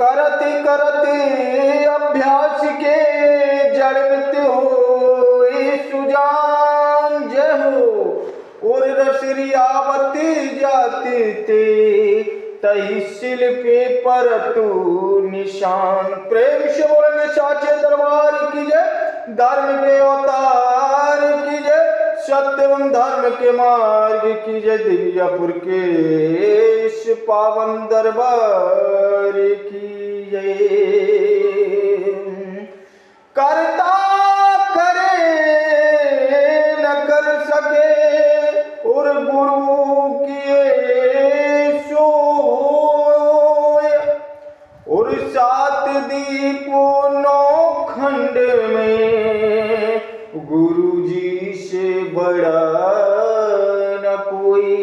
करते करते अभ्यास के जड़मित हो सुजान जय हो। और रसरी आवते जाते ते तही शिल्पे पर तू निशान। प्रेम से बोलेंगे साचे दरबार की जय, धर्म के अवतार की जय, सत्य एवं धर्म के मार्ग की जय, दिव्यापुर के इस पावन दरबार की जय। करता करे न कर सके और गुरु किए सो, और सात दीपों नौ खंड में गुरु जी से बड़ा न कोई।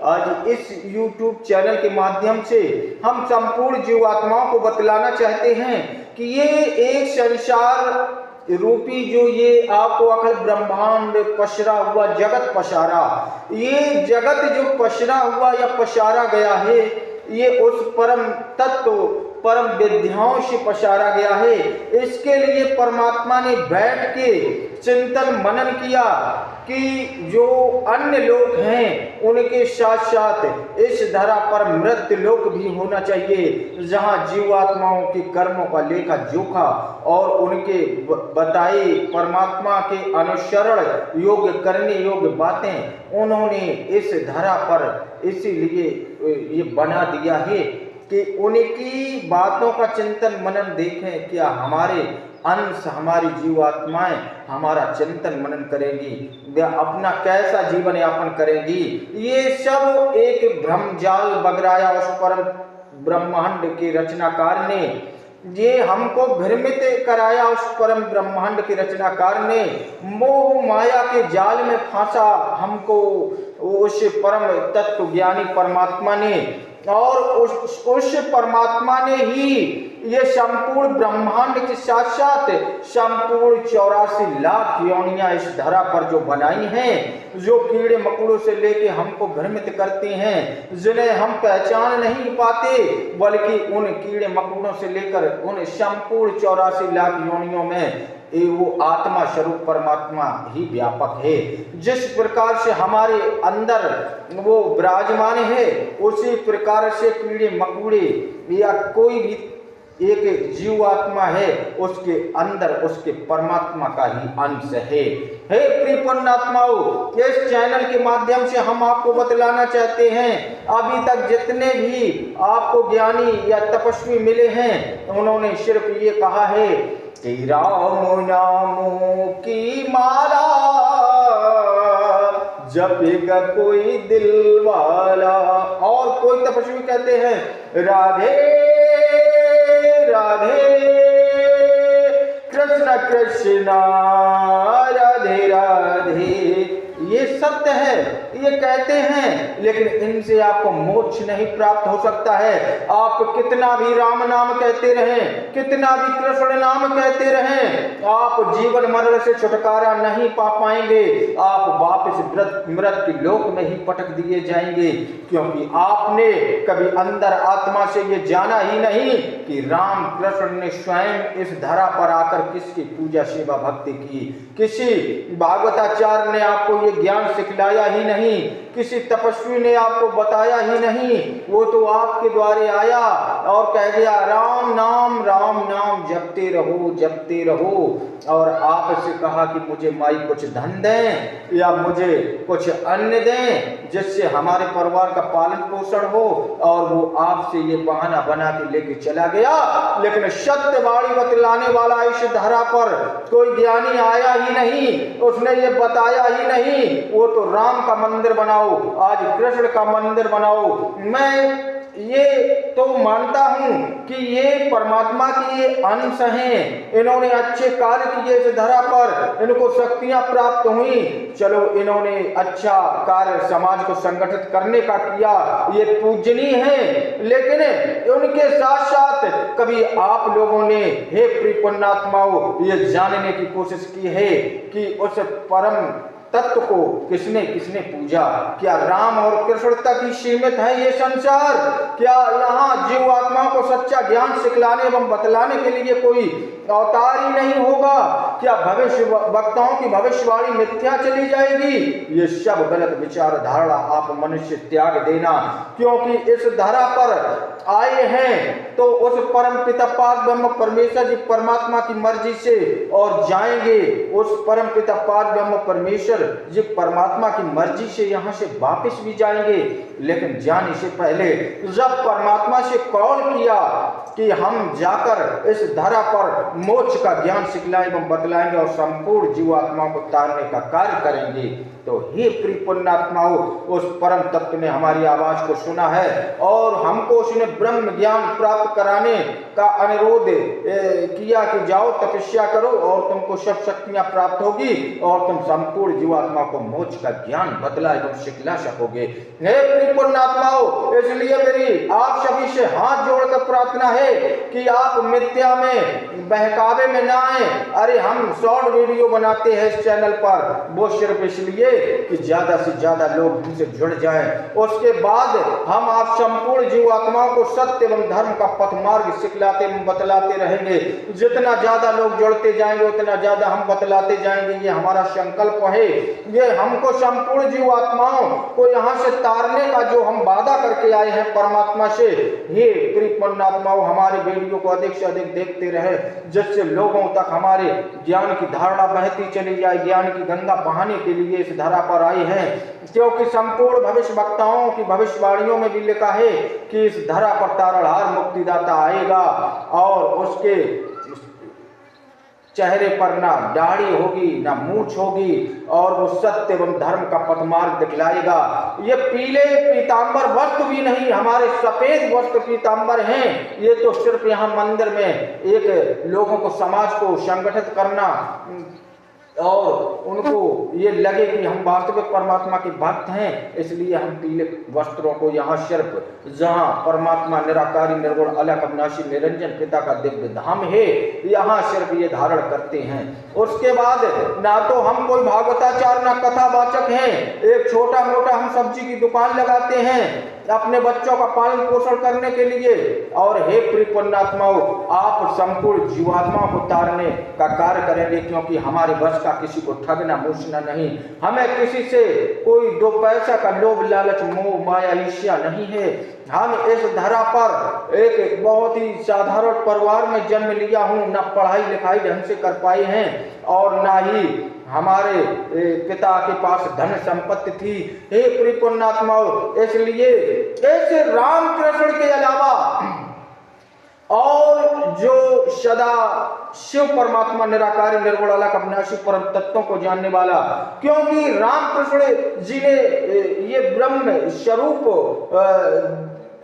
आज इस YouTube चैनल के माध्यम से हम संपूर्ण जीवात्माओं को बतलाना चाहते हैं कि ये एक संसार रूपी जो ये आपको अखिल ब्रह्मांड पसरा हुआ जगत पसारा, ये जगत जो पसरा हुआ या पसारा गया है, ये उस परम तत्व परम विद्याओं से पसारा गया है। इसके लिए परमात्मा ने बैठ के चिंतन मनन किया कि जो अन्य लोग हैं उनके साथ साथ इस धरा पर मृत्यु लोक भी होना चाहिए, जहां जीवात्माओं के कर्मों का लेखा जोखा और उनके बताए परमात्मा के अनुसरण योग्य करने योग्य बातें उन्होंने इस धरा पर इसीलिए ये बना दिया है कि उनकी बातों का चिंतन मनन देखें। क्या हमारे अंश हमारी जीवात्माएं हमारा चिंतन मनन करेंगी, अपना कैसा जीवन यापन करेंगी। ये सब एक भ्रमजाल बगराया उस परम ब्रह्मांड के रचनाकार ने, ये हमको भ्रमित कराया उस परम ब्रह्मांड के रचनाकार ने, मोह माया के जाल में फांसा हमको उस परम तत्व ज्ञानी परमात्मा ने, और उस परमात्मा ने ही ये संपूर्ण ब्रह्मांड के साथ साथ संपूर्ण 84 लाख योनियां इस धरा पर जो बनाई हैं, जो कीड़े मकोड़ों से लेके हमको भ्रमित करती हैं, जिन्हें हम पहचान नहीं पाते, बल्कि उन कीड़े मकोड़ों से लेकर उन संपूर्ण 84 लाख योनियों में वो आत्मा स्वरूप परमात्मा ही व्यापक है। जिस प्रकार से हमारे अंदर वो विराजमान है, उसी प्रकार से कीड़े मकोड़े या कोई भी एक जीवात्मा है, उसके अंदर उसके परमात्मा का ही अंश है। हे प्रिय पुण्यात्माओं, इस चैनल के माध्यम से हम आपको बतलाना चाहते हैं, अभी तक जितने भी आपको ज्ञानी या तपस्वी मिले हैं, उन्होंने सिर्फ ये कहा है कि राम नामों की माला जपेगा कोई दिल वाला। और कोई तपस्वी कहते हैं राधे राधे कृष्ण कृष्ण राधे राधे। ये सत्य है, ये कहते हैं, लेकिन इनसे आपको मोक्ष नहीं प्राप्त हो सकता है। आप कितना भी राम नाम कहते रहें, कितना भी कृष्ण नाम कहते रहें, आप जीवन मरण से छुटकारा नहीं पा पाएंगे। आप वापस मृत्यु लोक में ही पटक दिए जाएंगे, क्योंकि आपने कभी अंदर आत्मा से ये जाना ही नहीं कि राम कृष्ण ने स्वयं इस धरा पर आकर किसकी पूजा सेवा भक्ति की। किसी भागवताचार्य ने आपको ये ज्ञान सिखलाया ही नहीं, किसी तपस्वी ने आपको बताया ही नहीं। वो तो आपके द्वारे आया और कह गया राम नाम जपते रहो, और आपसे कहा कि मुझे माई कुछ धन दें या मुझे कुछ अन्न दें जिससे हमारे परिवार का पालन पोषण हो, और वो आपसे ये बहाना बना के लेके चला गया। लेकिन सत्यवाणी बतलाने वाला इस धरा पर कोई ज्ञानी आया ही नहीं, उसने ये बताया ही नहीं। वो तो राम का मंदिर बनाओ, आज कृष्ण का मंदिर बनाओ। मैं ये तो मानता हूं कि ये परमात्मा की ये अंश हैं, इन्होंने अच्छे कार्य किए इस धरा पर, इनको शक्तियां प्राप्त हुई, चलो इन्होंने अच्छा कार्य समाज को संगठित करने का किया, ये पूजनीय है। लेकिन उनके साथ साथ कभी आप लोगों ने हे प्रिय पुण्यात्माओं ये जानने की कोशिश की है कि उस परम तत्व को किसने किसने पूजा? क्या राम और कृष्ण तक ही सीमित है ये संसार? क्या यहाँ जीव आत्माओं को सच्चा ज्ञान सिखलाने एवं बतलाने के लिए कोई अवतार ही नहीं होगा? क्या भविष्य वक्ताओं की भविष्यवाणी मिथ्या चली जाएगी? ये सब गलत विचार धारणा आप मनुष्य त्याग देना, क्योंकि इस धरा पर आए हैं तो उस परम पिता पाक ब्रह्म परमेश्वर जी परमात्मा की मर्जी से और जाएंगे उस परम पिता पाक ब्रह्म परमेश्वर जी परमात्मा की मर्जी से यहाँ से वापस भी जाएंगे। लेकिन जाने से पहले जब परमात्मा से कॉल किया कि हम जाकर इस धरा पर मोक्ष का ज्ञान सिखलाएं एवं बतलाएंगे और संपूर्ण जीवात्माओं को तारने का कार्य करेंगे, तो हे प्रिय पुण्यात्माओं, उस परम तत्व ने हमारी आवाज को सुना है और हमको उसने ब्रह्म ज्ञान प्राप्त कराने का अनुरोध किया कि जाओ तपस्या करो और तुमको सब शक्तियां प्राप्त होगी और तुम संपूर्ण जीवात्मा को मोक्ष का ज्ञान बतला एवं सिखला सकोगे। हे प्रिय पुण्यात्माओं, इसलिए मेरी आप सभी से हाथ जोड़कर प्रार्थना है कि आप मिथ्या में बहकावे में ना आए। अरे हम शॉर्ट वीडियो बनाते हैं इस चैनल पर, वो सिर्फ इसलिए कि ज्यादा से ज्यादा लोग हमसे जुड़ जाएं। उसके बाद हम आप संपूर्ण जीवात्माओं को सत्य एवं धर्म का पथ मार्ग सिखलाते एवं बतलाते रहेंगे। जितना ज्यादा लोग जुड़ते जाएंगे उतना ज्यादा हम बतलाते जाएंगे। ये हमारा संकल्प है। ये हमको संपूर्ण जीवात्माओं को यहाँ से तारने का जो हम वादा करके आए हैं परमात्मा से। हे प्रिय पुण्यात्माओं, हमारे वीडियो को अधिक से अधिक देखते रहे, जिससे लोगों तक हमारे ज्ञान की धारणा बहती चली जाए। ज्ञान की गंगा बहाने के लिए इस धरा पर आए हैं, क्योंकि संपूर्ण भविष्य वक्ताओं की भविष्यवाणियों में भी लिखा है कि इस धरा पर तारणहार मुक्तिदाता आएगा और उसके चेहरे पर ना दाढ़ी होगी ना मूछ होगी और वो सत्य एवं धर्म का पथमार्ग दिखलाएगा। ये पीले पीतांबर वस्त्र भी नहीं, हमारे सफेद वस्त्र पीतांबर हैं। ये तो सिर्फ यहाँ मंदिर में एक लोगों को, समाज को संगठित करना और उनको ये लगे कि हम वास्तविक परमात्मा के भक्त हैं, इसलिए हम पीले वस्त्रों को यहाँ सिर्फ जहाँ परमात्मा निराकारी निर्गुण अलग अविनाशी निरंजन पिता का दिव्य धाम है, यहाँ सिर्फ ये धारण करते हैं। उसके बाद ना तो हम कोई भागवताचार ना कथावाचक हैं। एक छोटा मोटा हम सब्जी की दुकान लगाते हैं अपने बच्चों का पालन पोषण करने के लिए। और हे प्रिय पुण्यात्माओं, आप संपूर्ण जीवात्माओं को तारने का कार्य करेंगे, क्योंकि हमारे बस का किसी को ठगना मूसना नहीं। हमें किसी से कोई दो पैसा का लोभ लालच मोह माया ईर्ष्या नहीं है। हम इस धरा पर एक बहुत ही साधारण परिवार में जन्म लिया हूँ, न पढ़ाई लिखाई ढंग से कर पाए हैं और ना ही हमारे पिता के पास धन संपत्ति थी। हे प्रिय पुण्यात्माओं, इसलिए ऐसे राम कृष्ण के अलावा और जो सदा शिव परमात्मा निराकारी निर्गुण अलग अविनाशी परम तत्वों को जानने वाला, क्योंकि राम कृष्ण जी ने ये ब्रह्म स्वरूप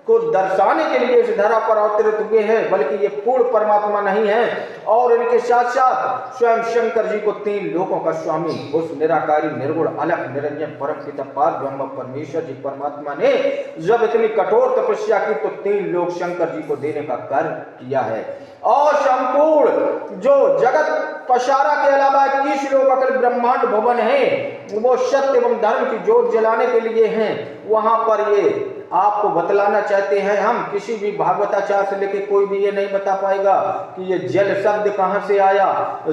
को दर्शाने के लिए इस धरा पर अवतरित हुए हैं, बल्कि ये पूर्ण परमात्मा नहीं है। और इनके साथ साथ स्वयं शंकर जी को तीन लोकों का स्वामी उस निराकारी निर्गुण अलग निरंजन परम पिता पार ब्रह्म परमेश्वर जी परमात्मा ने जब इतनी कठोर तपस्या की तो तीन लोक शंकर जी को देने का कार्य किया है। और संपूर्ण जो जगत पशारा के अलावा 21 लोक अकल ब्रह्मांड भवन है, वो सत्य एवं धर्म की जोत जलाने के लिए हैं। वहां पर ये आपको बतलाना चाहते हैं हम, किसी भी भागवताचार से लेके कोई भी ये नहीं बता पाएगा कि ये जल शब्द कहाँ से आया,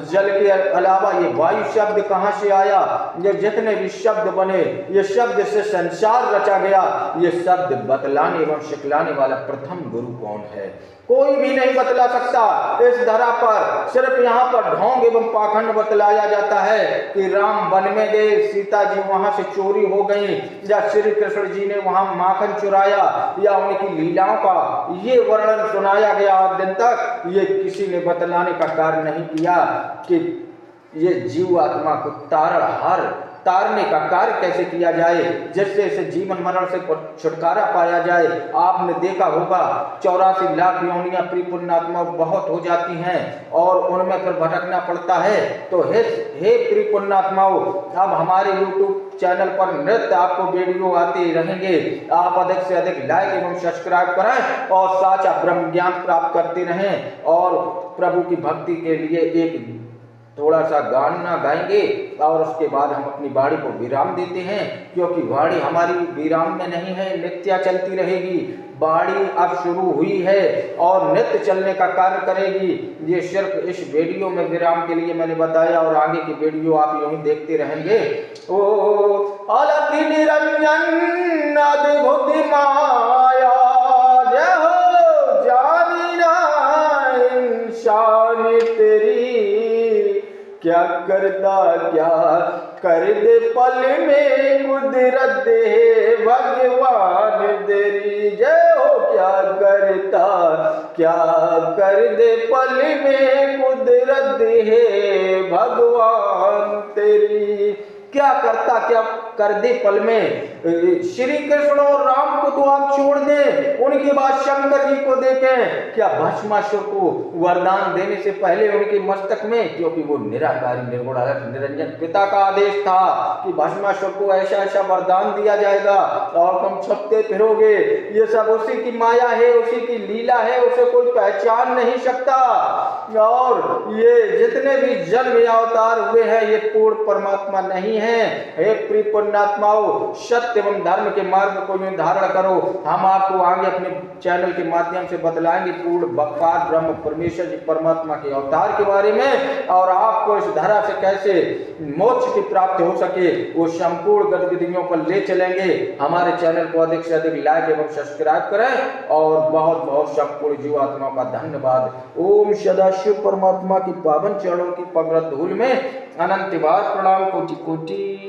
जल के अलावा ये वायु शब्द कहाँ से आया। ये जितने भी शब्द बने, ये शब्द से संसार रचा गया। ये शब्द बतलाने एवं सिखलाने वाला प्रथम गुरु कौन है? कोई भी नहीं बतला सकता। इस धरा पर सिर्फ यहाँ पर ढोंग एवं पाखंड बतलाया जाता है कि राम वन में गए, सीता जी वहां से चोरी हो गई, या श्री कृष्ण जी ने वहां माखन चुराया, या उनकी लीलाओं का ये वर्णन सुनाया गया। आज दिन तक ये किसी ने बतलाने का कार्य नहीं किया कि ये जीव आत्मा को तारने का कार्य कैसे किया जाए, जिससे इसे जीवन मरण से छुटकारा पाया जाए। आपने देखा होगा 84 लाख योनियां प्रिय पुण्यात्मा बहुत हो जाती हैं और उनमें फिर भटकना पड़ता है। तो हे प्रिय पुण्यात्माओं, अब हमारे YouTube चैनल पर नृत्य आपको वीडियो आते रहेंगे। आप अधिक से अधिक लाइक एवं सब्सक्राइब करें और साचा ब्रह्म ज्ञान प्राप्त करते रहें और प्रभु की भक्ति के लिए एक थोड़ा सा गाना गाएंगे और उसके बाद हम अपनी वाणी को विराम देते हैं, क्योंकि वाणी हमारी विराम में नहीं है, नित्य चलती रहेगी। वाणी अब शुरू हुई है और नित्य चलने का कार्य करेगी। ये सिर्फ इस वीडियो में विराम के लिए मैंने बताया, और आगे की वीडियो आप यूं ही देखते रहेंगे। ओ अलख निरंजन अद्भुत माया, जय हो जानी ना इंसान तेरी, क्या करता क्या कर दे पल में कुदरत है भगवान तेरी। जय हो क्या करता क्या कर दे पल में कुदरत है भगवान तेरी। क्या करता क्या कर दे पल में। श्री कृष्ण और राम को तो आप छोड़ दें, उनके बाद शंकर जी को देखें, क्या भस्मासुर को वरदान देने से पहले उनके मस्तक में, क्योंकि वो निराकारी निर्गुण निरंजन पिता का आदेश था कि भस्मासुर को ऐसा ऐसा वरदान दिया जाएगा और तुम छपते फिरोगे। ये सब उसी की माया है, उसी की लीला है, उसे कोई पहचान नहीं सकता। और ये जितने भी जन्म या अवतार हुए हैं, ये पूर्ण परमात्मा नहीं है। हे प्रिय पुण्यात्माओं, सत्य एवं धर्म के मार्ग को निर्धारण करो। हम आपको आगे अपने चैनल के माध्यम से बतलाएंगे पूर्ण बकवाद ब्रह्म परमेश्वर जी परमात्मा के अवतार के बारे में, और आपको इस धरा से कैसे मोक्ष की प्राप्ति हो सके वो संपूर्ण गतिविधियों पर ले चलेंगे। हमारे चैनल को अधिक से अधिक लाइक एवं सब्सक्राइब करें, और बहुत बहुत संपूर्ण जीवात्माओं का धन्यवाद। ओम सदाशिव परमात्मा की पावन चरणों की पवित्र धूल में अनंत बार प्रणाम कोटि कोटि।